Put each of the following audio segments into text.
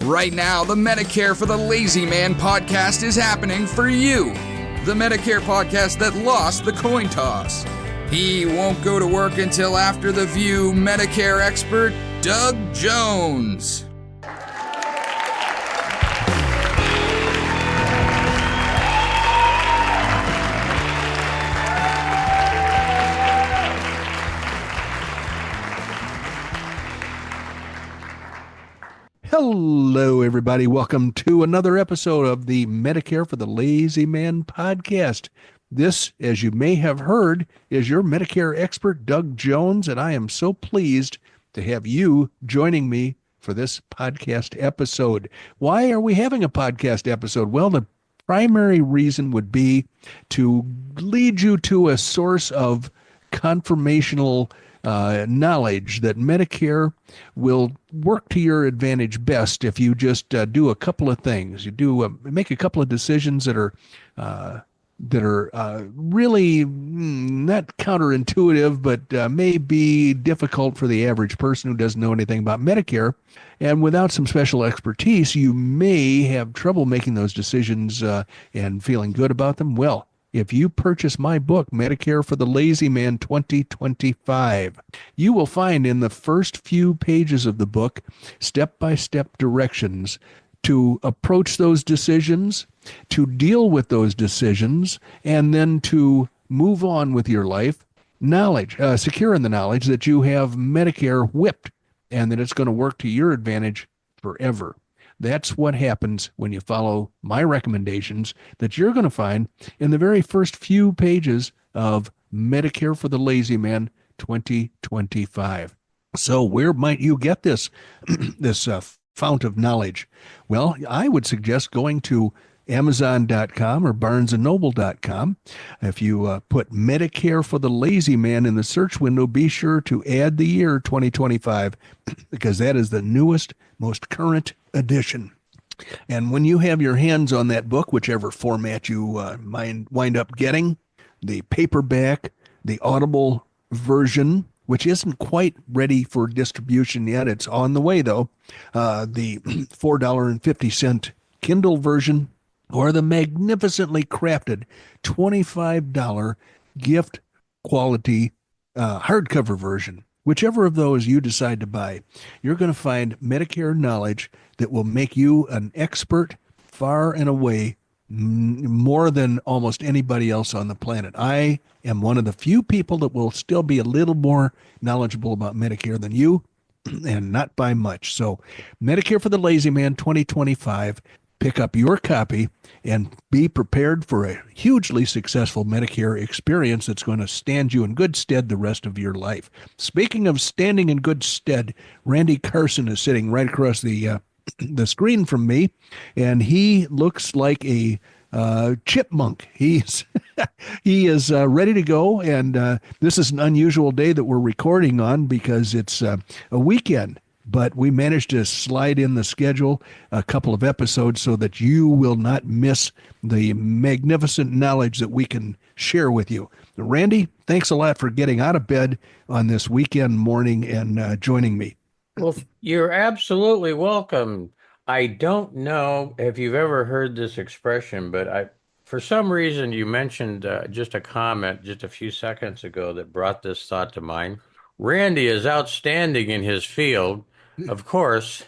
Right now, the Medicare for the Lazy Man podcast is happening for you. The Medicare podcast that lost the coin toss. He won't go to work until after the View Medicare expert, Doug Jones. Hello, everybody. Welcome to another episode of the Medicare for the Lazy Man podcast. This, as you may have heard, is your Medicare expert, Doug Jones, and I am so pleased to have you joining me for this podcast episode. Why are we having a podcast episode? Well, the primary reason would be to lead you to a source of confirmational knowledge that Medicare will work to your advantage best if you just do a couple of things. You do make a couple of decisions that are really not counterintuitive, but may be difficult for the average person who doesn't know anything about Medicare. And without some special expertise, you may have trouble making those decisions and feeling good about them. Well, if you purchase my book, Medicare for the Lazy Man 2025, you will find in the first few pages of the book step-by-step directions to approach those decisions, to deal with those decisions, and then to move on with your life. Knowledge, secure in the knowledge that you have Medicare whipped and that it's going to work to your advantage forever. That's what happens when you follow my recommendations that you're going to find in the very first few pages of Medicare for the Lazy Man 2025. So where might you get this, this fount of knowledge? Well, I would suggest going to Amazon.com or BarnesandNoble.com. If you put Medicare for the Lazy Man in the search window, be sure to add the year 2025 because that is the newest, most current edition. And when you have your hands on that book, whichever format you wind up getting, the paperback, the Audible version, which isn't quite ready for distribution yet, it's on the way though, the $4.50 Kindle version, or the magnificently crafted $25 gift quality hardcover version. Whichever of those you decide to buy, you're going to find Medicare knowledge that will make you an expert far and away more than almost anybody else on the planet. I am one of the few people that will still be a little more knowledgeable about Medicare than you, and not by much. So Medicare for the Lazy Man 2025. Pick up your copy and be prepared for a hugely successful Medicare experience that's going to stand you in good stead the rest of your life. Speaking of standing in good stead, Randy Carson is sitting right across the screen from me, and he looks like a chipmunk. He is ready to go, and this is an unusual day that we're recording on because it's a weekend. But we managed to slide in the schedule a couple of episodes so that you will not miss the magnificent knowledge that we can share with you. Randy, thanks a lot for getting out of bed on this weekend morning and joining me. Well, you're absolutely welcome. I don't know if you've ever heard this expression, but for some reason you mentioned just a comment just a few seconds ago that brought this thought to mind. Randy is outstanding in his field. Of course.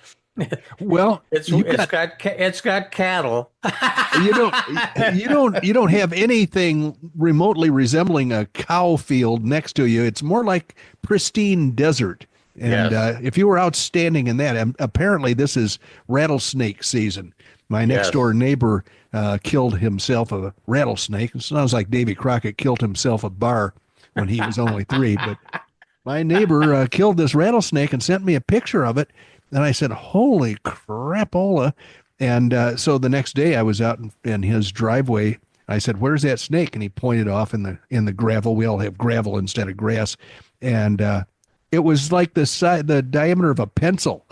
Well, it's got cattle. You don't have anything remotely resembling a cow field next to you. It's more like pristine desert. And yes. If you were outstanding in that, apparently this is rattlesnake season. My next door neighbor killed himself a rattlesnake. It sounds like Davy Crockett killed himself a bar when he was only 3, but my neighbor killed this rattlesnake and sent me a picture of it. And I said, holy crapola. And so the next day I was out in his driveway. I said, where's that snake? And he pointed off in the gravel. We all have gravel instead of grass. And it was like the diameter of a pencil.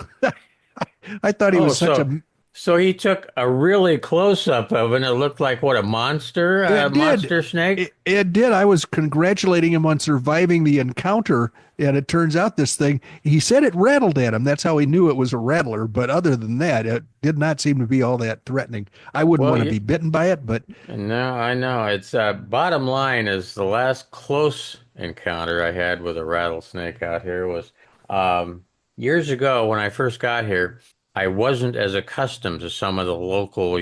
I thought he was such a So he took a really close up of it, and it looked like what, a monster, It did. monster snake? It did. I was congratulating him on surviving the encounter, and it turns out this thing, he said it rattled at him. That's how he knew it was a rattler. But other than that, it did not seem to be all that threatening. I wouldn't Well, want to be bitten by it, but no, I know. It's bottom line is the last close encounter I had with a rattlesnake out here was years ago when I first got here. I wasn't as accustomed to some of the local,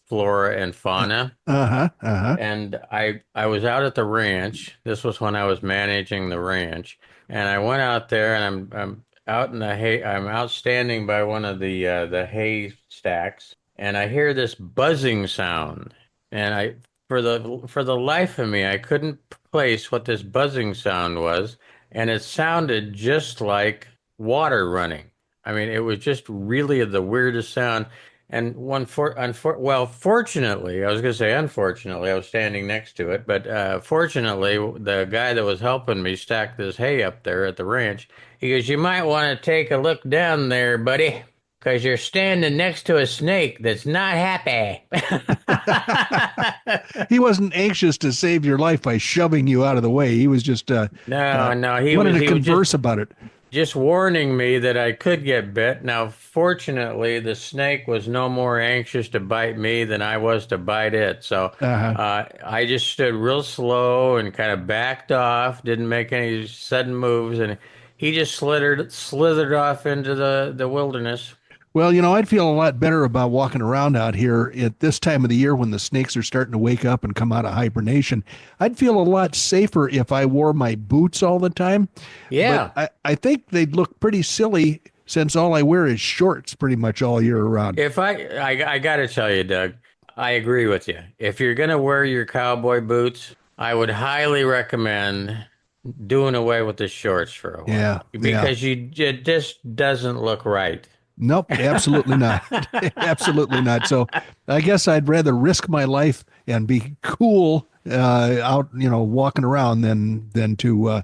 flora and fauna. uh-huh, uh-huh. And I was out at the ranch. This was when I was managing the ranch, and I went out there, and I'm out in the hay. I'm out standing by one of the hay stacks, and I hear this buzzing sound, and I for the life of me I couldn't place what this buzzing sound was, and it sounded just like water running. I mean, it was just really the weirdest sound. And fortunately, I was going to say unfortunately, I was standing next to it, but fortunately, the guy that was helping me stack this hay up there at the ranch, he goes, "You might want to take a look down there, buddy, because you're standing next to a snake that's not happy." He wasn't anxious to save your life by shoving you out of the way. He was just No, wanted to he was converse about it. just warning me that I could get bit. Now, fortunately, the snake was no more anxious to bite me than I was to bite it. So Uh-huh. I just stood real slow and kind of backed off, didn't make any sudden moves, and he just slithered off into the wilderness. Well, I'd feel a lot better about walking around out here at this time of the year when the snakes are starting to wake up and come out of hibernation. I'd feel a lot safer if I wore my boots all the time. Yeah. But I think they'd look pretty silly since all I wear is shorts pretty much all year around. If I got to tell you, Doug, I agree with you. If you're going to wear your cowboy boots, I would highly recommend doing away with the shorts for a Yeah, while yeah. because it just doesn't look right. Nope, absolutely not. Absolutely not. So I guess I'd rather risk my life and be cool out, walking around than to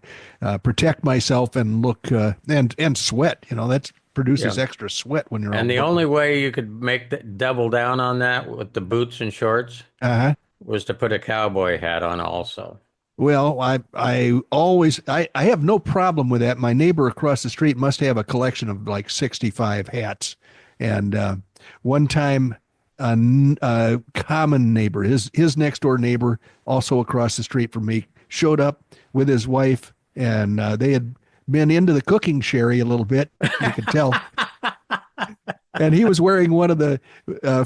protect myself and look and sweat. That produces Yeah. extra sweat when you're And out the working. only way you could double down on that with the boots and shorts Uh-huh. was to put a cowboy hat on also. Well, I have no problem with that. My neighbor across the street must have a collection of like 65 hats. And one time, a common neighbor, his next door neighbor, also across the street from me, showed up with his wife, and they had been into the cooking sherry a little bit. You could tell. And he was wearing one of the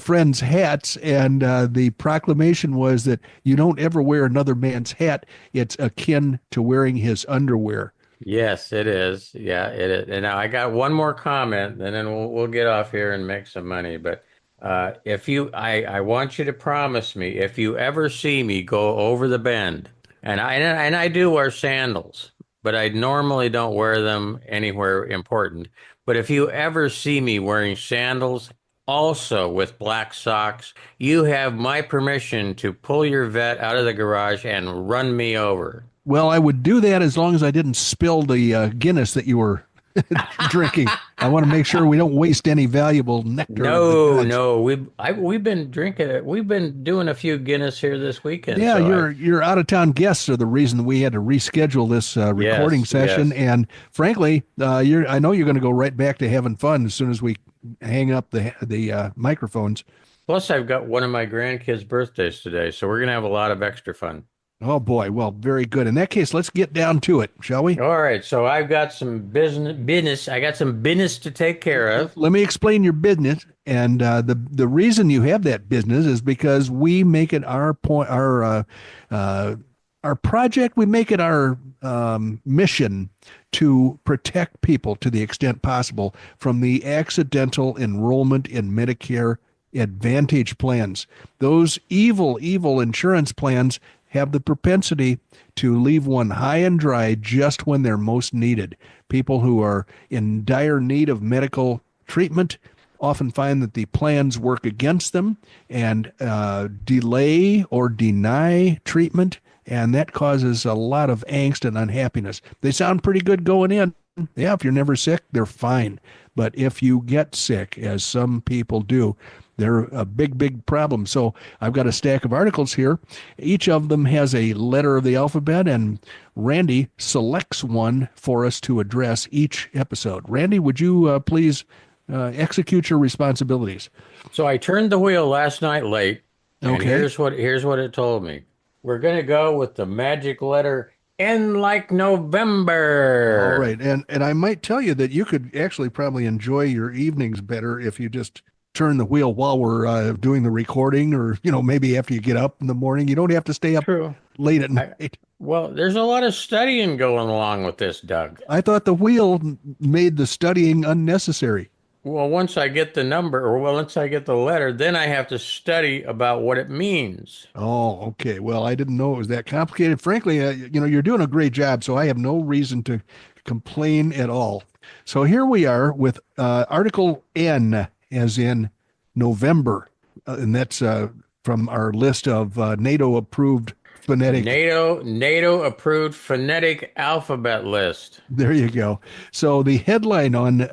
friend's hats, and the proclamation was that you don't ever wear another man's hat. It's akin to wearing his underwear. Yes, it is. Yeah, it is. And now I got one more comment, and then we'll get off here and make some money. But I want you to promise me if you ever see me go over the bend, and I do wear sandals, but I normally don't wear them anywhere important. But if you ever see me wearing sandals, also with black socks, you have my permission to pull your vet out of the garage and run me over. Well, I would do that as long as I didn't spill the Guinness that you were drinking. I want to make sure we don't waste any valuable nectar. No, we've been drinking it. We've been doing a few Guinness here this weekend. Yeah, so your out of town guests are the reason we had to reschedule this recording session. yes. And frankly, I know you're going to go right back to having fun as soon as we hang up the microphones. Plus, I've got one of my grandkids' birthdays today, so we're gonna have a lot of extra fun. Oh boy, well, very good. In that case, let's get down to it, shall we? All right, so I've got some business. I got some business to take care of. Let me explain your business. And the reason you have that business is because we make it our project. We make it our mission to protect people to the extent possible from the accidental enrollment in Medicare Advantage plans. Those evil insurance plans have the propensity to leave one high and dry just when they're most needed. People who are in dire need of medical treatment often find that the plans work against them and delay or deny treatment, and that causes a lot of angst and unhappiness. They sound pretty good going in. Yeah, if you're never sick, they're fine. But if you get sick, as some people do, They're a big, big problem. So I've got a stack of articles here. Each of them has a letter of the alphabet, and Randy selects one for us to address each episode. Randy, would you please execute your responsibilities? So I turned the wheel last night late, and Okay. here's what it told me. We're gonna go with the magic letter N like All November. right. And I might tell you that you could actually probably enjoy your evenings better if you just turn the wheel while we're doing the recording, or, maybe after you get up in the morning. You don't have to stay up True. late at I, night. well, there's a lot of studying going along with this, Doug. I thought the wheel made the studying unnecessary. Well, once I get the number, or well, once I get the letter, then I have to study about what it means. Oh, okay. Well, I didn't know it was that complicated. Frankly, you're doing a great job, so I have no reason to complain at all. So here we are with Article N, as in November, and that's from our list of NATO-approved phonetic. NATO approved phonetic alphabet list. There you go. So the headline on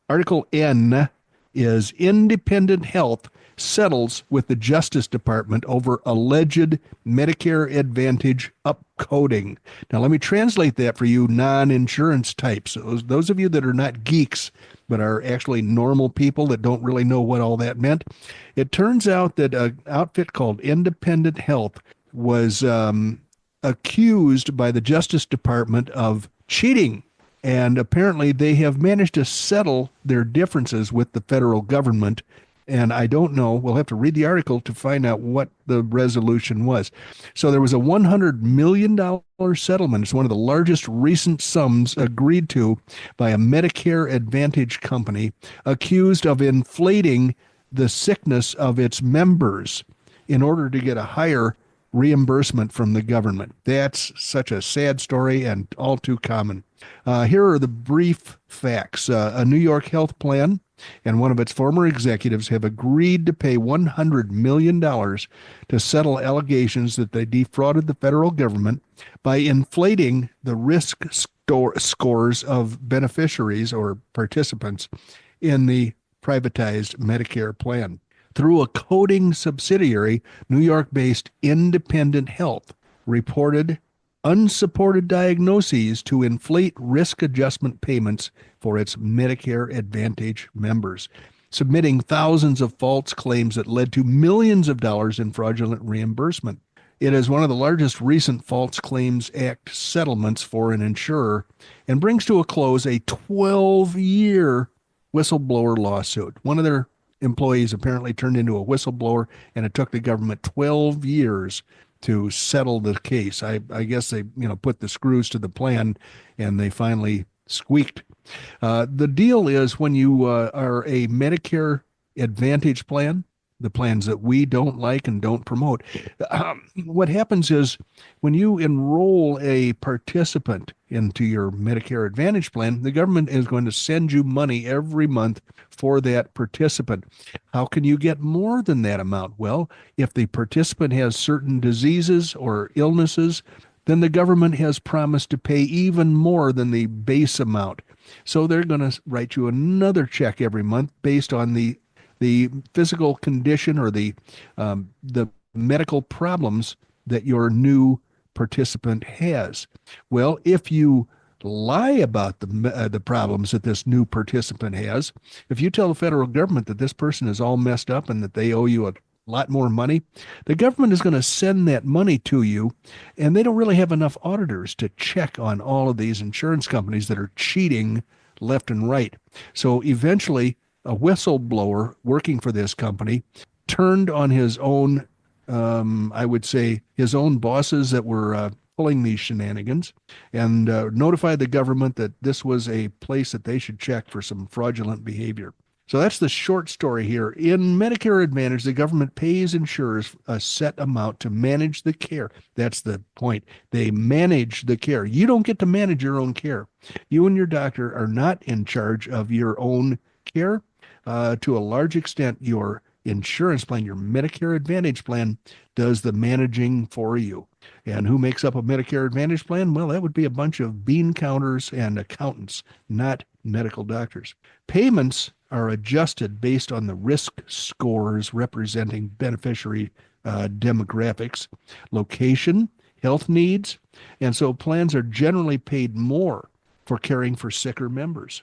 Article N is Independent Health Settles with the Justice Department over alleged Medicare Advantage upcoding. Now, let me translate that for you non-insurance types. Those of you that are not geeks, but are actually normal people that don't really know what all that meant. It turns out that an outfit called Independent Health was accused by the Justice Department of cheating. And apparently they have managed to settle their differences with the federal government. And I don't know, we'll have to read the article to find out what the resolution was. So there was a $100 million settlement. It's one of the largest recent sums agreed to by a Medicare Advantage company accused of inflating the sickness of its members in order to get a higher reimbursement from the government. That's such a sad story and all too common. Here are the brief facts. A New York health plan and one of its former executives have agreed to pay $100 million to settle allegations that they defrauded the federal government by inflating the risk scores of beneficiaries or participants in the privatized Medicare plan. Through a coding subsidiary, New York-based Independent Health reported unsupported diagnoses to inflate risk adjustment payments for its Medicare Advantage members, submitting thousands of false claims that led to millions of dollars in fraudulent reimbursement. It is one of the largest recent False Claims Act settlements for an insurer and brings to a close a 12-year whistleblower lawsuit. One of their employees apparently turned into a whistleblower, and it took the government 12 years to settle the case. I guess they, put the screws to the plan, and they finally squeaked. The deal is when you are a Medicare Advantage plan, the plans that we don't like and don't promote, what happens is when you enroll a participant into your Medicare Advantage plan, the government is going to send you money every month for that participant. How can you get more than that amount? Well, if the participant has certain diseases or illnesses, then the government has promised to pay even more than the base amount. So they're going to write you another check every month based on the physical condition or the medical problems that your new participant has. Well, if you lie about the problems that this new participant has, if you tell the federal government that this person is all messed up and that they owe you a lot more money, the government is going to send that money to you, and they don't really have enough auditors to check on all of these insurance companies that are cheating left and right. So eventually, a whistleblower working for this company turned on his own, I would say, his own bosses that were pulling these shenanigans, and notified the government that this was a place that they should check for some fraudulent behavior. So that's the short story here. In Medicare Advantage, the government pays insurers a set amount to manage the care. That's the point. They manage the care. You don't get to manage your own care. You and your doctor are not in charge of your own care. To a large extent, your insurance plan, your Medicare Advantage plan, does the managing for you. And who makes up a Medicare Advantage plan? Well, that would be a bunch of bean counters and accountants, not medical doctors. Payments are adjusted based on the risk scores representing beneficiary demographics, location, health needs, and so plans are generally paid more for caring for sicker members.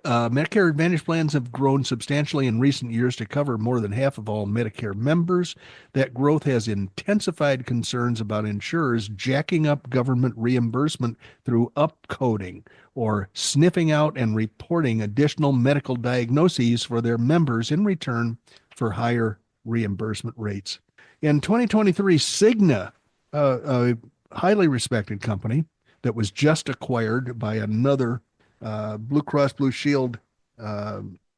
Medicare Advantage plans have grown substantially in recent years to cover more than half of all Medicare members. That growth has intensified concerns about insurers jacking up government reimbursement through upcoding or sniffing out and reporting additional medical diagnoses for their members in return for higher reimbursement rates. In 2023, Cigna, a highly respected company that was just acquired by another Blue Cross Blue Shield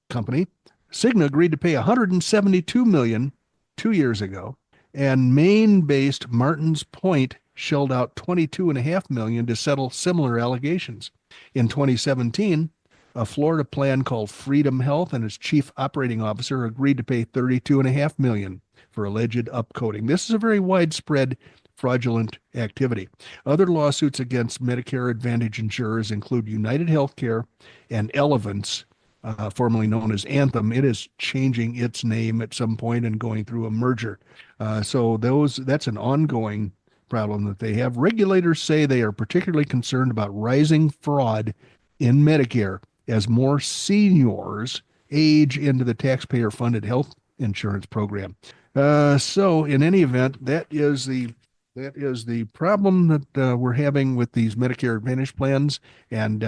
company. Cigna agreed to pay $172 million 2 years ago, and Maine-based Martins Point shelled out $22.5 million to settle similar allegations. In 2017, a Florida plan called Freedom Health and its chief operating officer agreed to pay $32.5 million for alleged upcoding. This is a very widespread fraudulent activity. Other lawsuits against Medicare Advantage insurers include United Healthcare and Elevance, formerly known as Anthem. It is changing its name at some point and going through a merger. So that's an ongoing problem that they have. Regulators say they are particularly concerned about rising fraud in Medicare as more seniors age into the taxpayer-funded health insurance program. So in any event, that is the problem that we're having with these Medicare Advantage plans. And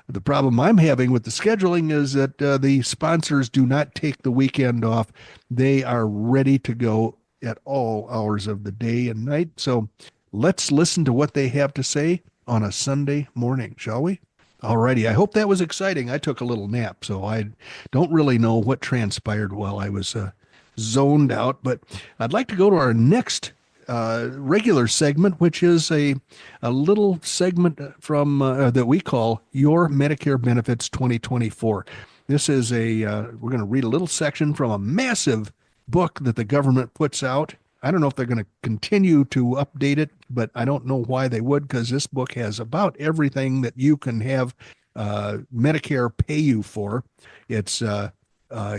the problem I'm having with the scheduling is that the sponsors do not take the weekend off. They are ready to go at all hours of the day and night. So let's listen to what they have to say on a Sunday morning, shall we? Alrighty, I hope that was exciting. I took a little nap, so I don't really know what transpired while I was zoned out. But I'd like to go to our next regular segment, which is a little segment from that we call Your Medicare Benefits 2024. This is we're going to read a little section from a massive book that the government puts out. I don't know if they're going to continue to update it, but I don't know why they would, because this book has about everything that you can have Medicare pay you for. It's a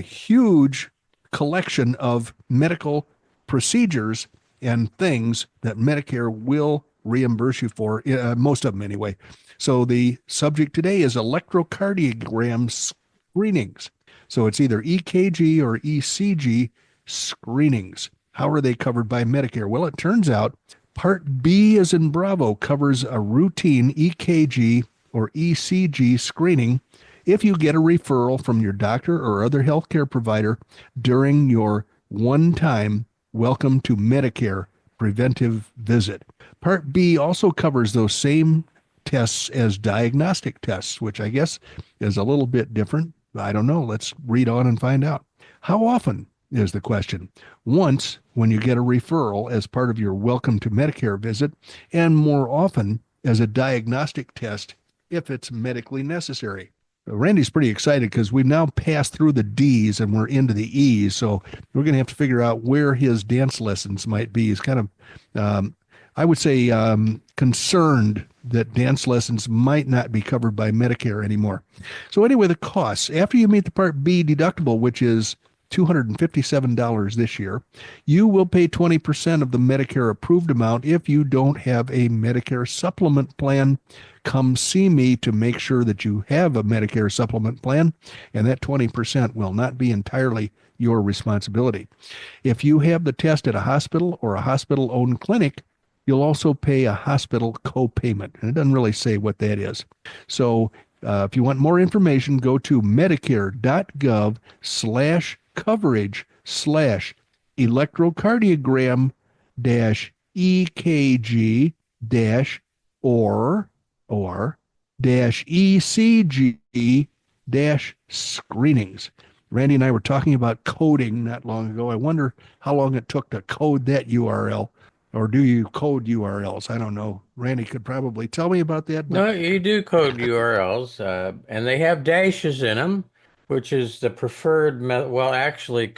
huge collection of medical procedures and things that Medicare will reimburse you for, most of them anyway. So the subject today is electrocardiogram screenings. So it's either EKG or ECG screenings. How are they covered by Medicare? Well, it turns out Part B, as in Bravo, covers a routine EKG or ECG screening if you get a referral from your doctor or other healthcare provider during your one-time Welcome to Medicare preventive visit. Part B also covers those same tests as diagnostic tests, which I guess is a little bit different. I don't know. Let's read on and find out. How often is the question? Once, when you get a referral as part of your Welcome to Medicare visit, and more often as a diagnostic test if it's medically necessary. Randy's pretty excited because we've now passed through the D's and we're into the E's. So we're going to have to figure out where his dance lessons might be. He's kind of, I would say, concerned that dance lessons might not be covered by Medicare anymore. So anyway, the costs. After you meet the Part B deductible, which is $257 this year, you will pay 20% of the Medicare approved amount. If you don't have a Medicare supplement plan, come see me to make sure that you have a Medicare supplement plan, and that 20% will not be entirely your responsibility. If you have the test at a hospital or a hospital-owned clinic, you'll also pay a hospital co-payment, and it doesn't really say what that is. So if you want more information, go to medicare.gov/coverage/electrocardiogram-EKG- or ECG- screenings. Randy and I were talking about coding not long ago. I wonder how long it took to code that URL. Or do you code URLs? I don't know. Randy could probably tell me about that. No, you do code URLs, and they have dashes in them, which is the preferred method. Well, actually,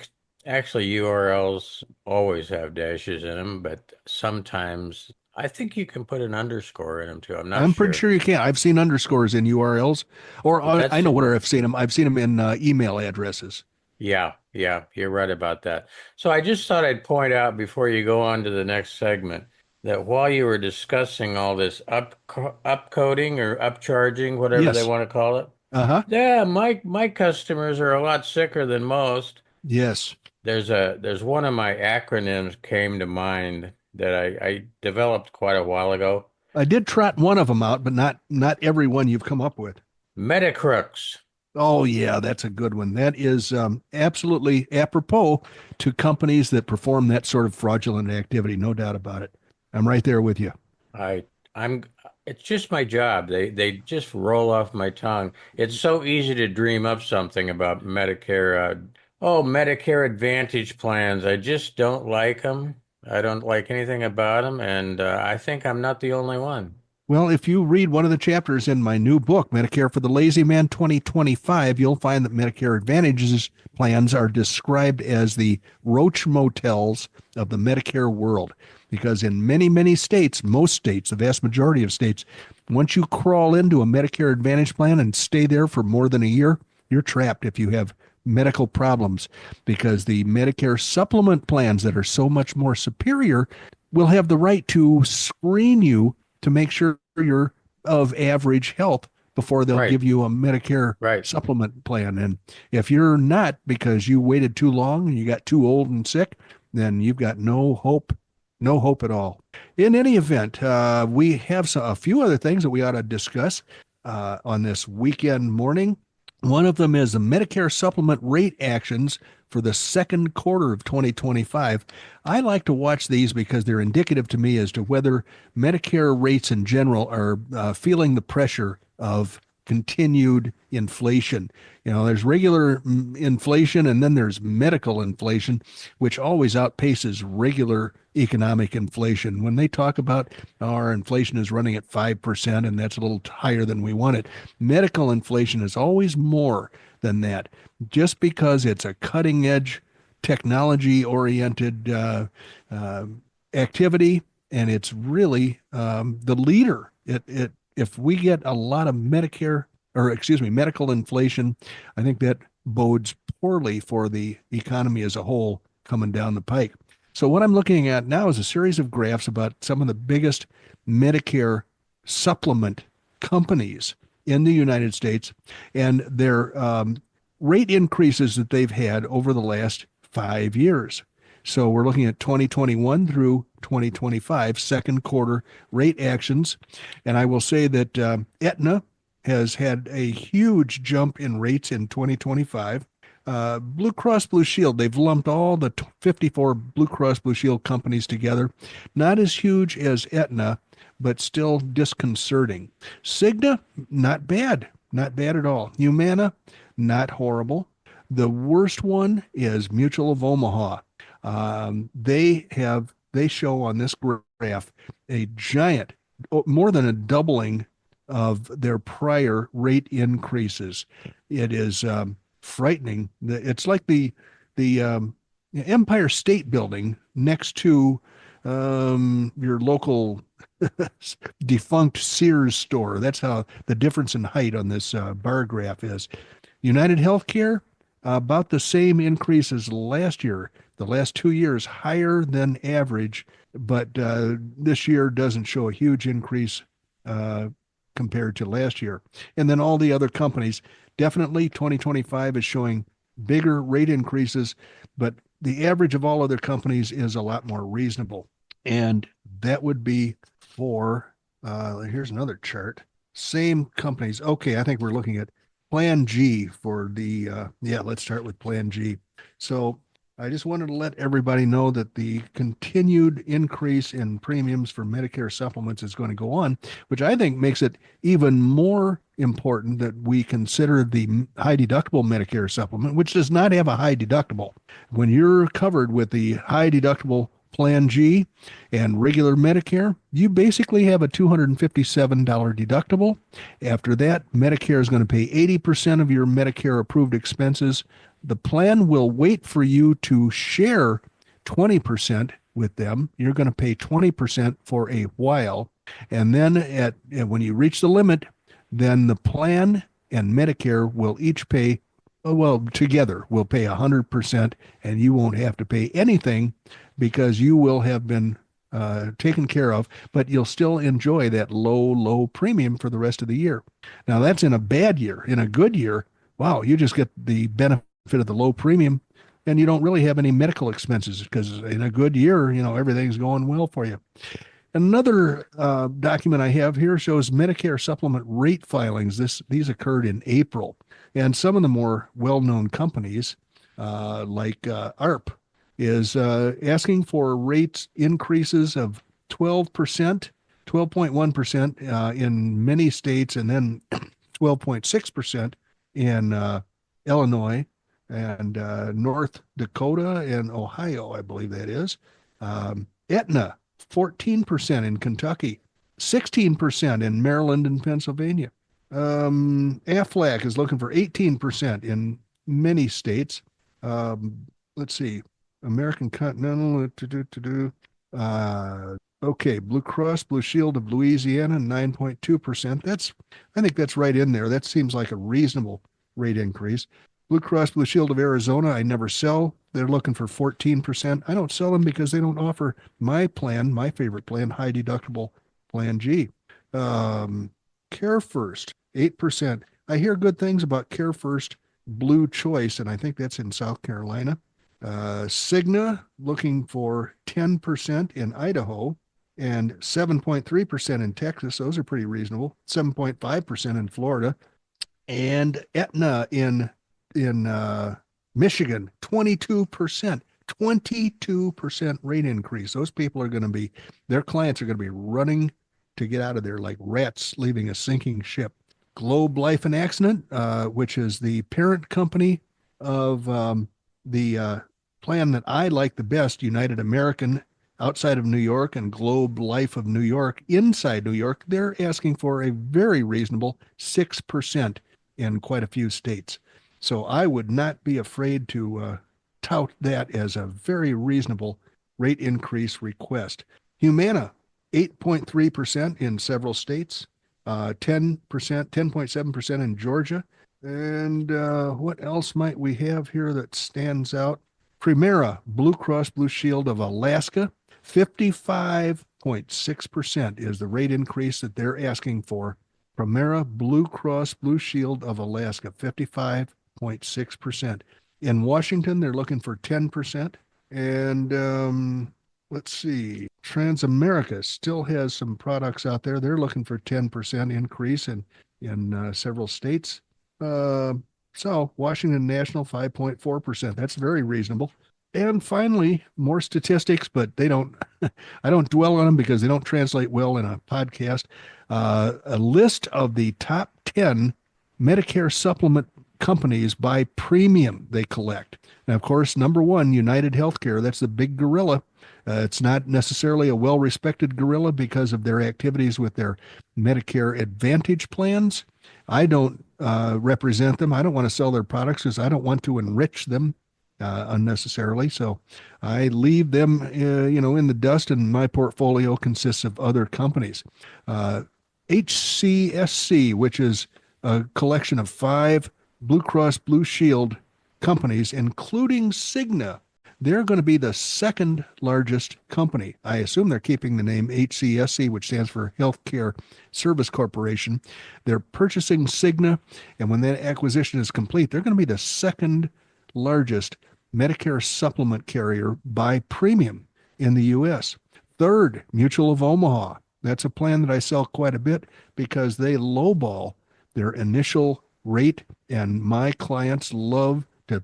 URLs always have dashes in them, but sometimes I think you can put an underscore in them too. I'm not I'm pretty sure. sure you can. I've seen underscores in URLs, or But I that's know where I've seen them. I've seen them in email addresses. Yeah, yeah, you're right about that. So I just thought I'd point out before you go on to the next segment that while you were discussing all this upcoding or upcharging, whatever they Yes. want to call it, Uh-huh. yeah, my customers are a lot sicker than most. Yes. There's one of my acronyms came to mind that I developed quite a while ago. I did trot one of them out, but not every one you've come up with. Metacrooks. Oh yeah, that's a good one. That is absolutely apropos to companies that perform that sort of fraudulent activity. No doubt about it. I'm right there with you. I I'm it's just my job. They just roll off my tongue. It's so easy to dream up something about Medicare. Medicare Advantage plans. I just don't like them. I don't like anything about them, and I think I'm not the only one. Well, if you read one of the chapters in my new book, Medicare for the Lazy Man 2025, you'll find that Medicare Advantage's plans are described as the roach motels of the Medicare world. Because in many, many states, most states, the vast majority of states, once you crawl into a Medicare Advantage plan and stay there for more than a year, you're trapped if you have medical problems. Because the Medicare supplement plans that are so much more superior will have the right to screen you to make sure you're of average health before they'll Right, give you a Medicare right. supplement plan. And if you're not because you waited too long and you got too old and sick, then you've got no hope, no hope at all. In any event, we have a few other things that we ought to discuss on this weekend morning. One of them is the Medicare supplement rate actions for the second quarter of 2025. I like to watch these because they're indicative to me as to whether Medicare rates in general are feeling the pressure of continued inflation. You know, there's regular inflation and then there's medical inflation, which always outpaces regular economic inflation. When they talk about our inflation is running at 5% and that's a little higher than we want it, medical inflation is always more than that, just because it's a cutting edge, technology oriented activity, and it's really the leader. If we get a lot of medical inflation, I think that bodes poorly for the economy as a whole coming down the pike. So what I'm looking at now is a series of graphs about some of the biggest Medicare supplement companies in the United States and their rate increases that they've had over the last 5 years. So we're looking at 2021 through 2025, second quarter rate actions. And I will say that Aetna has had a huge jump in rates in 2025. Blue Cross Blue Shield, they've lumped all the 54 Blue Cross Blue Shield companies together. Not as huge as Aetna, but still disconcerting. Cigna, not bad. Not bad at all. Humana, not horrible. The worst one is Mutual of Omaha. They show on this graph a giant, more than a doubling of their prior rate increases. It is frightening. It's like the Empire State Building next to your local defunct Sears store. That's how the difference in height on this bar graph is. United Healthcare, about the same increase as last year. The last 2 years higher than average, but this year doesn't show a huge increase compared to last year. And then all the other companies, definitely 2025 is showing bigger rate increases, but the average of all other companies is a lot more reasonable. And that would be for, here's another chart. Same companies. Okay, I think we're looking at Plan G for let's start with Plan G. So I just wanted to let everybody know that the continued increase in premiums for Medicare supplements is going to go on, which I think makes it even more important that we consider the high deductible Medicare supplement, which does not have a high deductible. When you're covered with the high deductible Plan G and regular Medicare, you basically have a $257 deductible. After that, Medicare is going to pay 80% of your Medicare approved expenses. The plan will wait for you to share 20% with them. You're going to pay 20% for a while. And then when you reach the limit, then the plan and Medicare will each pay, well, together will pay 100%, and you won't have to pay anything because you will have been taken care of, but you'll still enjoy that low premium for the rest of the year. Now, that's in a bad year. In a good year, wow, you just get the benefit of the low premium, and you don't really have any medical expenses because in a good year, everything's going well for you. Another document I have here shows Medicare supplement rate filings. These occurred in April, and some of the more well-known companies, like ARP, is asking for rates increases of 12%, 12.1% in many states, and then 12.6% in Illinois and North Dakota and Ohio, I believe that is. Aetna, 14% in Kentucky, 16% in Maryland and Pennsylvania. Aflac is looking for 18% in many states. Let's see, American Continental, okay, Blue Cross Blue Shield of Louisiana, 9.2%. I think that's right in there. That seems like a reasonable rate increase. Blue Cross Blue Shield of Arizona, I never sell. They're looking for 14%. I don't sell them because they don't offer my plan, my favorite plan, high deductible Plan G. Care First, 8%. I hear good things about Care First Blue Choice, and I think that's in South Carolina. Cigna, looking for 10% in Idaho and 7.3% in Texas. Those are pretty reasonable. 7.5% in Florida. And Aetna in Michigan, 22%. 22% rate increase. Those people are going to be, their clients are going to be running to get out of there like rats leaving a sinking ship. Globe Life and Accident, which is the parent company of the plan that I like the best, United American outside of New York and Globe Life of New York inside New York, they're asking for a very reasonable 6% in quite a few states. So I would not be afraid to tout that as a very reasonable rate increase request. Humana, 8.3% in several states, 10%, 10.7% in Georgia. And what else might we have here that stands out? Primera, Blue Cross Blue Shield of Alaska, 55.6% is the rate increase that they're asking for. Primera, Blue Cross Blue Shield of Alaska, 55.6%. In Washington, they're looking for 10%. And let's see, Transamerica still has some products out there. They're looking for 10% increase in several states. So Washington National, 5.4%. That's very reasonable. And finally, more statistics, but they don't, I don't dwell on them because they don't translate well in a podcast. A list of the top 10 Medicare supplement companies by premium they collect. Now, of course, number one, United Healthcare. That's the big gorilla. It's not necessarily a well-respected gorilla because of their activities with their Medicare Advantage plans. I don't represent them. I don't want to sell their products because I don't want to enrich them unnecessarily. So I leave them, in the dust, and my portfolio consists of other companies. HCSC, which is a collection of 5 Blue Cross Blue Shield companies, including Cigna. They're going to be the second largest company. I assume they're keeping the name HCSC, which stands for Healthcare Service Corporation. They're purchasing Cigna, and when that acquisition is complete, they're going to be the second largest Medicare supplement carrier by premium in the U.S. Third, Mutual of Omaha. That's a plan that I sell quite a bit because they lowball their initial rate, and my clients love to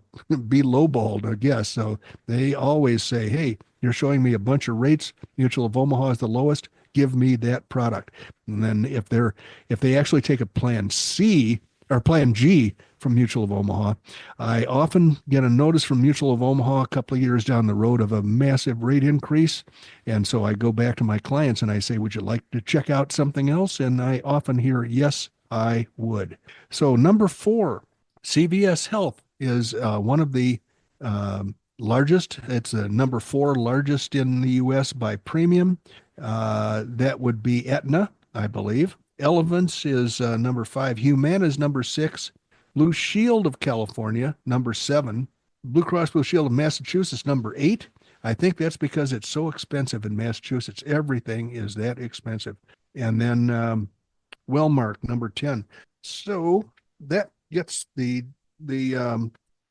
be lowballed, I guess. So they always say, hey, you're showing me a bunch of rates. Mutual of Omaha is the lowest. Give me that product. And then if they actually take a plan C or plan G from Mutual of Omaha, I often get a notice from Mutual of Omaha a couple of years down the road of a massive rate increase. And so I go back to my clients and I say, would you like to check out something else? And I often hear, yes, I would. So number 4, CVS Health is one of the largest. It's the number 4 largest in the U.S. by premium. That would be Aetna, I believe. Elevance is number 5. Humana is number 6. Blue Shield of California, number 7. Blue Cross Blue Shield of Massachusetts, number 8. I think that's because it's so expensive in Massachusetts. Everything is that expensive. And then Wellmark, number 10. So that gets the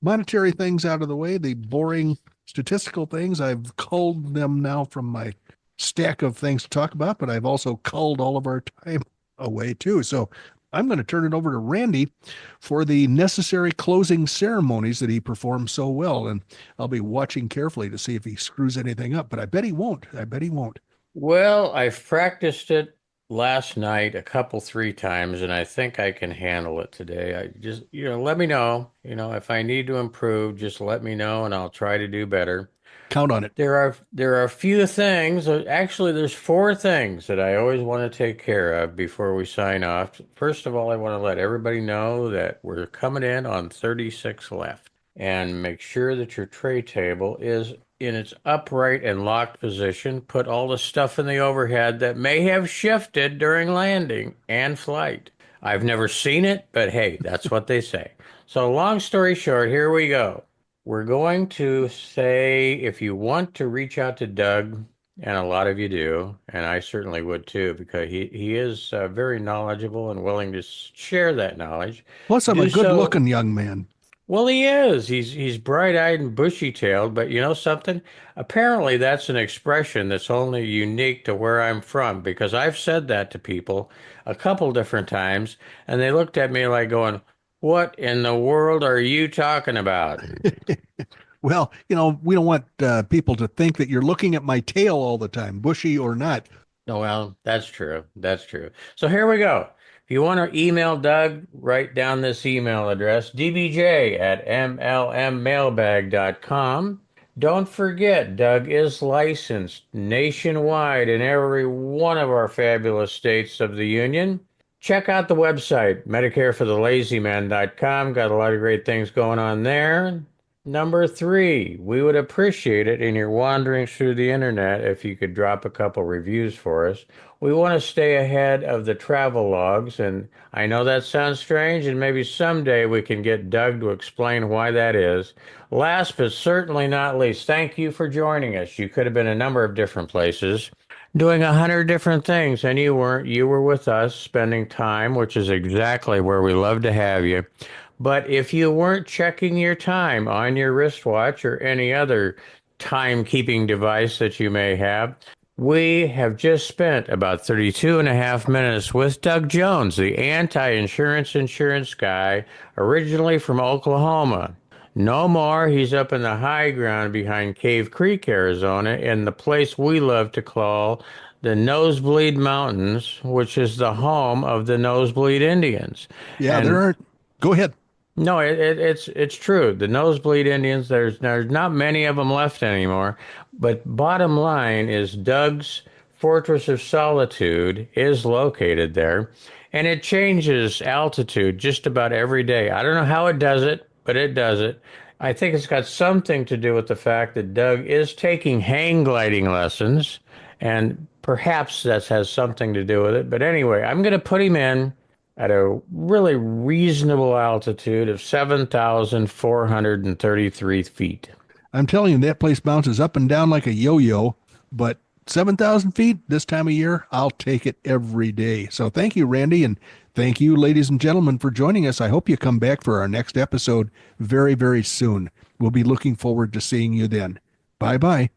monetary things out of the way, the boring statistical things. I've culled them now from my stack of things to talk about, but I've also culled all of our time away too. So I'm going to turn it over to Randy for the necessary closing ceremonies that he performs so well. And I'll be watching carefully to see if he screws anything up, but I bet he won't. I bet he won't. Well, I've practiced it last night a 3 times, and I think I can handle it today. I just, let me know, if I need to improve, just let me know and I'll try to do better. Count on it. There are a few things, actually there's 4 things that I always want to take care of before we sign off. First of all, I want to let everybody know that we're coming in on 36 left, and make sure that your tray table is in its upright and locked position. Put all the stuff in the overhead that may have shifted during landing and flight. I've never seen it, but hey, that's what they say. So long story short, here we go. We're going to say, if you want to reach out to Doug, and a lot of you do, and I certainly would too, because he is very knowledgeable and willing to share that knowledge. Plus, I'm a good-looking young man. Well, he is. He's bright-eyed and bushy-tailed, but you know something? Apparently, that's an expression that's only unique to where I'm from, because I've said that to people a couple different times, and they looked at me like going, "What in the world are you talking about?" Well, we don't want people to think that you're looking at my tail all the time, bushy or not. Oh, well, that's true. That's true. So here we go. If you want to email Doug, write down this email address, dbj@mlmmailbag.com. Don't forget, Doug is licensed nationwide in every one of our fabulous states of the Union. Check out the website, medicareforthelazyman.com. Got a lot of great things going on there. Number 3, we would appreciate it in your wanderings through the internet if you could drop a couple reviews for us. We want to stay ahead of the travel logs, and I know that sounds strange, and maybe someday we can get Doug to explain why that is. Last but certainly not least, thank you for joining us. You could have been a number of different places, doing 100 different things, and you weren't. You were with us, spending time, which is exactly where we love to have you. But if you weren't checking your time on your wristwatch or any other time-keeping device that you may have, we have just spent about 32 and a half minutes with Doug Jones, the anti-insurance guy, originally from Oklahoma. No more, he's up in the high ground behind Cave Creek, Arizona, in the place we love to call the Nosebleed Mountains, which is the home of the Nosebleed Indians. Yeah, there aren't. Go ahead. No, it's true. The Nosebleed Indians, there's not many of them left anymore. But bottom line is Doug's Fortress of Solitude is located there, and it changes altitude just about every day. I don't know how it does it, but it does it. I think it's got something to do with the fact that Doug is taking hang gliding lessons, and perhaps that has something to do with it. But anyway, I'm going to put him in at a really reasonable altitude of 7,433 feet. I'm telling you, that place bounces up and down like a yo-yo, but 7,000 feet this time of year, I'll take it every day. So thank you, Randy, and thank you, ladies and gentlemen, for joining us. I hope you come back for our next episode very, very soon. We'll be looking forward to seeing you then. Bye-bye.